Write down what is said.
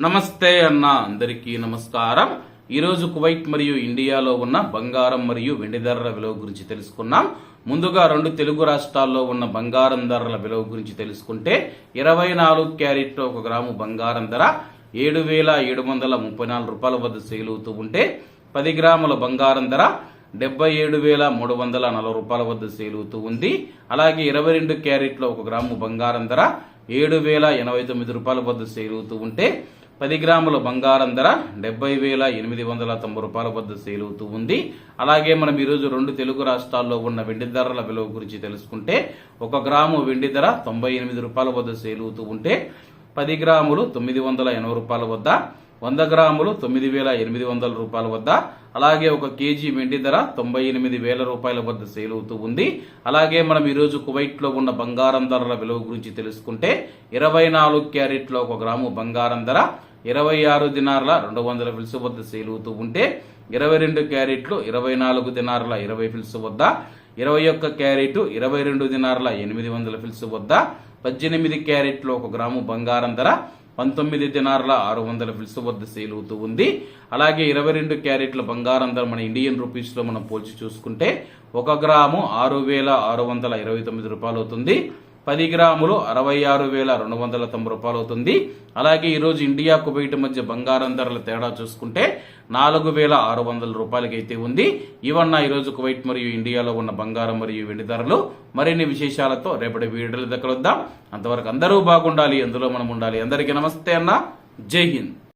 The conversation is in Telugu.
నమస్తే అన్న అందరికీ నమస్కారం. ఈరోజు కువైట్ మరియు ఇండియాలో ఉన్న బంగారం మరియు వెండి ధరల విలువ గురించి తెలుసుకున్నాం. ముందుగా రెండు తెలుగు రాష్ట్రాల్లో ఉన్న బంగారం ధరల విలువ గురించి తెలుసుకుంటే 24 క్యారెట్ 1 గ్రాము బంగారం ధర 7,734 రూపాయల వద్ద సేల్ అవుతూ ఉంటే 10 గ్రాముల బంగారం ధర 77,340 రూపాయల వద్ద సేల్ అవుతూ ఉంది. అలాగే 22 క్యారెట్లో 1 గ్రాము బంగారం ధర 7,089 రూపాయల వద్ద సేల్ అవుతూ ఉంటే 10 గ్రాముల బంగారం ధర 70,890 రూపాయల వద్ద సేల్ అవుతూ ఉంది. అలాగే మనం ఈరోజు రెండు తెలుగు రాష్ట్రాల్లో ఉన్న వెండి ధరల విలువ గురించి తెలుసుకుంటే 1 గ్రాము వెండి ధర 98 రూపాయల వద్ద సేల్ అవుతూ ఉంటే 10 గ్రాములు 980 రూపాయల వద్ద, 100 గ్రాములు 9,800 రూపాయల వద్ద, అలాగే 1 కేజీ వెండి ధర 98,000 రూపాయల వద్ద సేల్ అవుతూ ఉంది. అలాగే మనం ఈరోజు కువైట్ లో ఉన్న బంగారం ధరల విలువ గురించి తెలుసుకుంటే 24 క్యారెట్లో 1 గ్రాము బంగారం ధర 26 దినార్ల 200 ఫిల్స్ వద్ద సేల్ అవుతూ ఉంటే 22 క్యారెట్లు 24 దినార్ల 20 ఫిల్స్ వద్ద, 21 క్యారెట్ 22 దినార్ల 800 ఫిల్స్ వద్ద, 18 క్యారెట్లో 1 గ్రాము బంగారం ధర 19 దినార్ల 600 ఫిల్స్ వద్ద సేల్ అవుతూ ఉంది. అలాగే 22 క్యారెట్ల బంగారం ధర మన ఇండియన్ రూపీస్ లో మనం పోల్చి చూసుకుంటే 1 గ్రాము 6,629 రూపాయలు అవుతుంది. 10 గ్రాములు 66,290 రూపాయలు అవుతుంది. అలాగే ఈరోజు ఇండియా కువైట్ మధ్య బంగారం ధరల తేడా చూసుకుంటే 4,600 రూపాయలకి అయితే ఉంది. ఇవన్న ఈరోజు కువైట్ మరియు ఇండియాలో ఉన్న బంగారం మరియు వెండి ధరలు. మరిన్ని విశేషాలతో రేపటి వీడియోల దగ్గర వద్దాం. అంతవరకు అందరూ బాగుండాలి, అందులో మనం ఉండాలి. అందరికీ నమస్తే అన్న, జై హింద్.